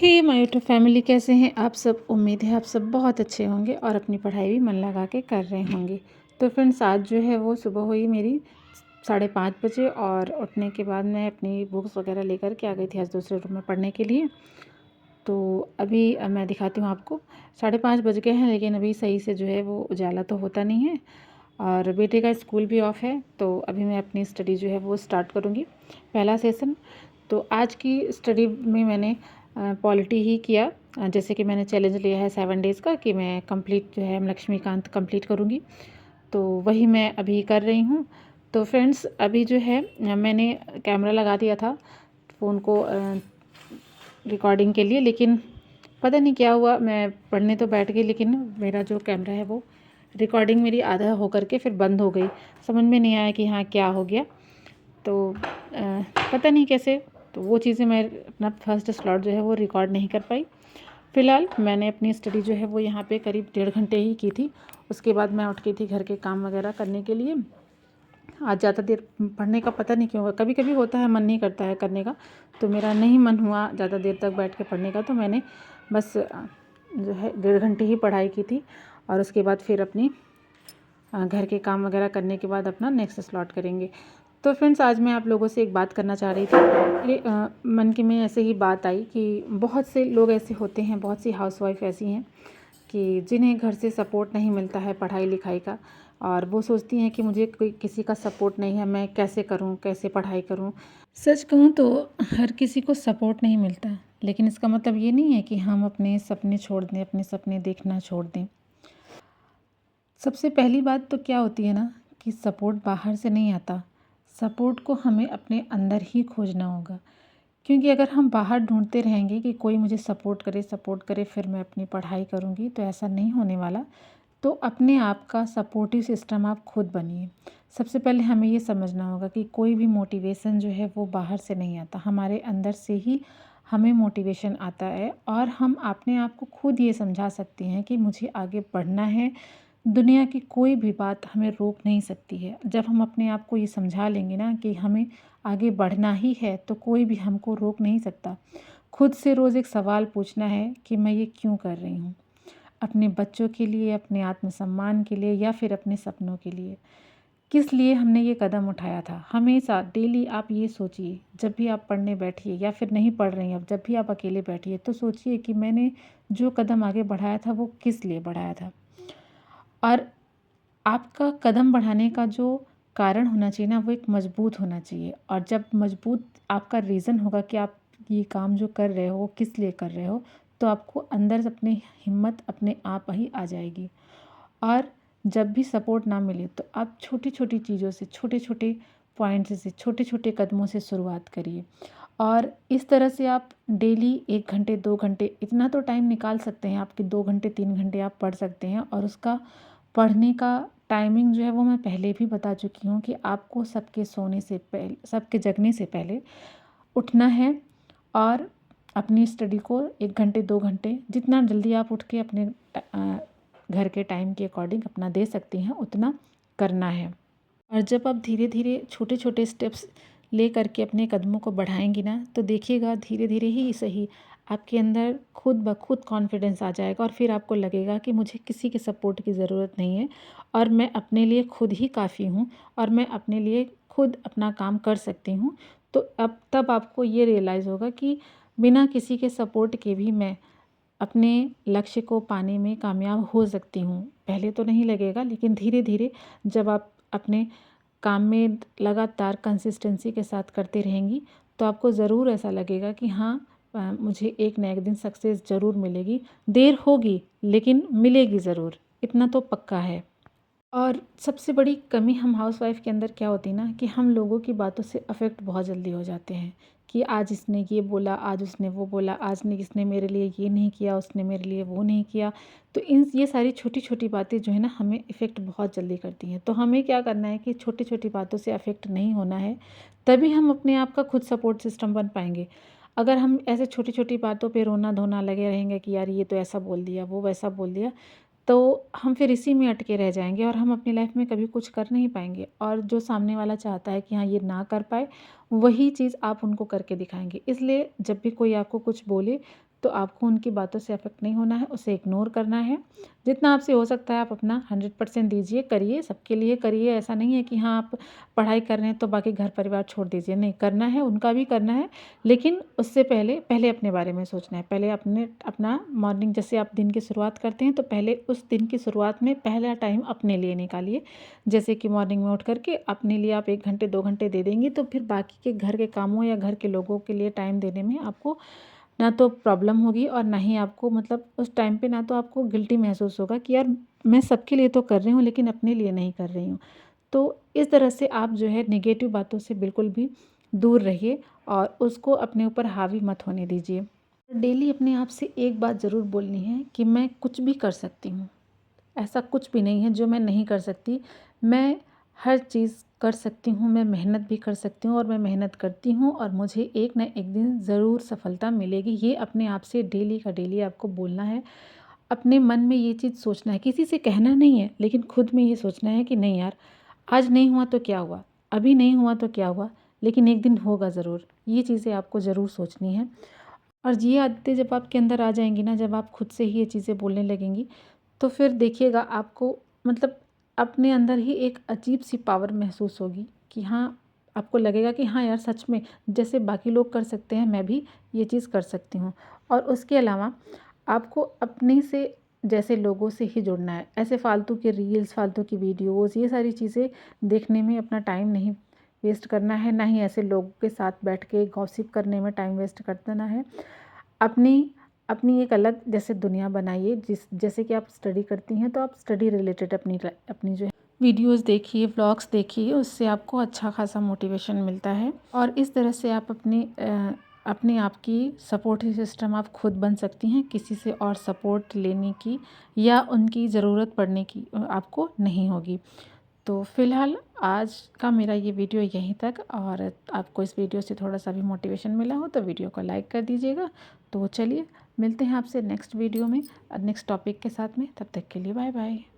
Hey my YouTube family, कैसे हैं आप सब। उम्मीद है आप सब बहुत अच्छे होंगे और अपनी पढ़ाई भी मन लगा के कर रहे होंगे। तो फ्रेंड्स, आज जो है वो सुबह हुई मेरी 5:30 बजे और उठने के बाद मैं अपनी बुक्स वगैरह लेकर के आ गई थी आज दूसरे रूम में पढ़ने के लिए। तो अभी मैं दिखाती हूँ आपको। 5:30 बज गए हैं, लेकिन अभी सही से जो है वो उजाला तो होता नहीं है और बेटे का स्कूल भी ऑफ है। तो अभी मैं अपनी स्टडी जो है वो स्टार्ट करूँगी, पहला सेशन। तो आज की स्टडी में मैंने पॉलिटी ही किया। जैसे कि मैंने चैलेंज लिया है 7 डेज़ का कि मैं कंप्लीट जो है लक्ष्मीकांत कंप्लीट करूँगी, तो वही मैं अभी कर रही हूँ। तो फ्रेंड्स, अभी जो है मैंने कैमरा लगा दिया था फ़ोन को रिकॉर्डिंग के लिए, लेकिन पता नहीं क्या हुआ, मैं पढ़ने तो बैठ गई लेकिन मेरा जो कैमरा है वो रिकॉर्डिंग मेरी आधा हो करके फिर बंद हो गई। समझ में नहीं आया कि हाँ क्या हो गया। तो पता नहीं कैसे, तो वो चीज़ें मैं अपना फर्स्ट स्लॉट जो है वो रिकॉर्ड नहीं कर पाई। फ़िलहाल मैंने अपनी स्टडी जो है वो यहाँ पे करीब 1.5 घंटे ही की थी। उसके बाद मैं उठ गई थी घर के काम वगैरह करने के लिए। आज ज़्यादा देर पढ़ने का पता नहीं क्यों हुआ, कभी कभी होता है मन नहीं करता है करने का, तो मेरा नहीं मन हुआ ज़्यादा देर तक बैठ के पढ़ने का। तो मैंने बस जो है 1.5 घंटे ही पढ़ाई की थी और उसके बाद फिर अपनी घर के काम वगैरह करने के बाद अपना नेक्स्ट स्लॉट करेंगे। तो फ्रेंड्स, आज मैं आप लोगों से एक बात करना चाह रही थी। मन के में ऐसे ही बात आई कि बहुत से लोग ऐसे होते हैं, बहुत सी हाउसवाइफ ऐसी हैं कि जिन्हें घर से सपोर्ट नहीं मिलता है पढ़ाई लिखाई का, और वो सोचती हैं कि मुझे कोई किसी का सपोर्ट नहीं है, मैं कैसे करूं, कैसे पढ़ाई करूं। सच कहूं तो हर किसी को सपोर्ट नहीं मिलता, लेकिन इसका मतलब ये नहीं है कि हम अपने सपने छोड़ दें, अपने सपने देखना छोड़ दें। सबसे पहली बात तो क्या होती है ना कि सपोर्ट बाहर से नहीं आता, सपोर्ट को हमें अपने अंदर ही खोजना होगा। क्योंकि अगर हम बाहर ढूंढते रहेंगे कि कोई मुझे सपोर्ट करे फिर मैं अपनी पढ़ाई करूँगी, तो ऐसा नहीं होने वाला। तो अपने आप का सपोर्टिव सिस्टम आप खुद बनिए। सबसे पहले हमें ये समझना होगा कि कोई भी मोटिवेशन जो है वो बाहर से नहीं आता, हमारे अंदर से ही हमें मोटिवेशन आता है। और हम अपने आप को खुद ये समझा सकते हैं कि मुझे आगे बढ़ना है, दुनिया की कोई भी बात हमें रोक नहीं सकती है। जब हम अपने आप को ये समझा लेंगे ना कि हमें आगे बढ़ना ही है, तो कोई भी हमको रोक नहीं सकता। खुद से रोज़ एक सवाल पूछना है कि मैं ये क्यों कर रही हूँ, अपने बच्चों के लिए, अपने आत्मसम्मान के लिए, या फिर अपने सपनों के लिए। किस लिए हमने ये कदम उठाया था। हमेशा डेली आप ये सोचिए, जब भी आप पढ़ने बैठिए या फिर नहीं पढ़ रही हैं, अब जब भी आप अकेले बैठिए तो सोचिए कि मैंने जो कदम आगे बढ़ाया था वो किस लिए बढ़ाया था। और आपका कदम बढ़ाने का जो कारण होना चाहिए ना, वो एक मजबूत होना चाहिए। और जब मजबूत आपका रीज़न होगा कि आप ये काम जो कर रहे हो किस लिए कर रहे हो, तो आपको अंदर से अपनी हिम्मत अपने आप ही आ जाएगी। और जब भी सपोर्ट ना मिले तो आप छोटी छोटी चीज़ों से, छोटे छोटे पॉइंट्स से, छोटे छोटे कदमों से शुरुआत करिए। और इस तरह से आप डेली 1 घंटे 2 घंटे इतना तो टाइम निकाल सकते हैं, आपके 2 घंटे 3 घंटे आप पढ़ सकते हैं। और उसका पढ़ने का टाइमिंग जो है वो मैं पहले भी बता चुकी हूँ कि आपको सबके सोने से पहले, सबके जगने से पहले उठना है। और अपनी स्टडी को 1 घंटे 2 घंटे जितना जल्दी आप उठ के अपने घर के टाइम के अकॉर्डिंग अपना दे सकती हैं उतना करना है। और जब आप धीरे धीरे छोटे छोटे स्टेप्स ले करके अपने कदमों को बढ़ाएंगी ना, तो देखिएगा धीरे धीरे ही सही आपके अंदर खुद ब खुद कॉन्फिडेंस आ जाएगा। और फिर आपको लगेगा कि मुझे किसी के सपोर्ट की ज़रूरत नहीं है और मैं अपने लिए खुद ही काफ़ी हूँ और मैं अपने लिए खुद अपना काम कर सकती हूँ। तो अब तब आपको ये रियलाइज़ होगा कि बिना किसी के सपोर्ट के भी मैं अपने लक्ष्य को पाने में कामयाब हो सकती हूँ। पहले तो नहीं लगेगा, लेकिन धीरे धीरे जब आप अपने काम में लगातार कंसिस्टेंसी के साथ करते रहेंगी, तो आपको ज़रूर ऐसा लगेगा कि हाँ, मुझे एक ना एक दिन सक्सेस ज़रूर मिलेगी। देर होगी लेकिन मिलेगी ज़रूर, इतना तो पक्का है। और सबसे बड़ी कमी हम हाउसवाइफ़ के अंदर क्या होती है ना कि हम लोगों की बातों से अफ़ेक्ट बहुत जल्दी हो जाते हैं कि आज इसने ये बोला, आज उसने वो बोला, आज ने इसने मेरे लिए ये नहीं किया, उसने मेरे लिए वो नहीं किया। तो इन ये सारी छोटी-छोटी बातें जो है ना हमें इफ़ेक्ट बहुत जल्दी करती हैं। तो हमें क्या करना है कि छोटी-छोटी बातों से अफ़ेक्ट नहीं होना है, तभी हम अपने आप का खुद सपोर्ट सिस्टम बन पाएँगे। अगर हम ऐसे छोटी-छोटी बातों पे रोना-धोना लगे रहेंगे कि यार ये तो ऐसा बोल दिया, वो वैसा बोल दिया, तो हम फिर इसी में अटके रह जाएँगे और हम अपनी लाइफ में कभी कुछ कर नहीं पाएँगे। और जो सामने वाला चाहता है कि हाँ, ये ना कर पाए, वही चीज़ आप उनको करके दिखाएँगे। इसलिए जब भी कोई आपको कुछ बोले, तो आपको उनकी बातों से अफेक्ट नहीं होना है, उसे इग्नोर करना है। जितना आपसे हो सकता है आप अपना 100% दीजिए, करिए, सबके लिए करिए। ऐसा नहीं है कि हाँ आप पढ़ाई कर रहे हैं तो बाकी घर परिवार छोड़ दीजिए, नहीं, करना है, उनका भी करना है, लेकिन उससे पहले अपने बारे में सोचना है। पहले अपना मॉर्निंग, जैसे आप दिन की शुरुआत करते हैं तो पहले उस दिन की शुरुआत में पहला टाइम अपने लिए निकालिए। जैसे कि मॉर्निंग में उठ करके अपने लिए आप 1 घंटे 2 घंटे दे देंगी तो फिर बाकी के घर के कामों या घर के लोगों के लिए टाइम देने में आपको ना तो प्रॉब्लम होगी और ना ही आपको, मतलब उस टाइम पे ना तो आपको गिल्टी महसूस होगा कि यार मैं सबके लिए तो कर रही हूँ लेकिन अपने लिए नहीं कर रही हूँ। तो इस तरह से आप जो है नेगेटिव बातों से बिल्कुल भी दूर रहिए और उसको अपने ऊपर हावी मत होने दीजिए। डेली अपने आप से एक बात ज़रूर बोलनी है कि मैं कुछ भी कर सकती हूँ। ऐसा कुछ भी नहीं है जो मैं नहीं कर सकती। मैं हर चीज़ कर सकती हूँ, मैं मेहनत भी कर सकती हूँ और मैं मेहनत करती हूँ और मुझे एक ना एक दिन ज़रूर सफलता मिलेगी। ये अपने आप से डेली का डेली आपको बोलना है। अपने मन में ये चीज़ सोचना है, किसी से कहना नहीं है, लेकिन खुद में ये सोचना है कि नहीं यार, आज नहीं हुआ तो क्या हुआ, अभी नहीं हुआ तो क्या हुआ, लेकिन एक दिन होगा ज़रूर। ये चीज़ें आपको ज़रूर सोचनी है। और ये आदतें जब आपके अंदर आ जाएँगी ना, जब आप खुद से ही ये चीज़ें बोलने लगेंगी, तो फिर देखिएगा आपको, मतलब अपने अंदर ही एक अजीब-सी पावर महसूस होगी कि हाँ, आपको लगेगा कि हाँ यार, सच में जैसे बाकी लोग कर सकते हैं, मैं भी ये चीज़ कर सकती हूँ। और उसके अलावा आपको अपने से जैसे लोगों से ही जुड़ना है। ऐसे फालतू के रील्स, फालतू की वीडियोज़, ये सारी चीज़ें देखने में अपना टाइम नहीं वेस्ट करना है, ना ही ऐसे लोगों के साथ बैठ के गॉसिप करने में टाइम वेस्ट कर देना है। अपनी अपनी एक अलग जैसे दुनिया बनाइए, जैसे कि आप स्टडी करती हैं तो आप स्टडी रिलेटेड अपनी जो है वीडियोस देखिए, व्लॉग्स देखिए, उससे आपको अच्छा खासा मोटिवेशन मिलता है। और इस तरह से आप अपने आप की सपोर्टिव सिस्टम आप खुद बन सकती हैं। किसी से और सपोर्ट लेने की या उनकी ज़रूरत पड़ने की आपको नहीं होगी। तो फ़िलहाल आज का मेरा ये वीडियो यहीं तक, और आपको इस वीडियो से थोड़ा सा भी मोटिवेशन मिला हो तो वीडियो को लाइक कर दीजिएगा। तो चलिए मिलते हैं आपसे नेक्स्ट वीडियो में नेक्स्ट टॉपिक के साथ में। तब तक के लिए बाय बाय।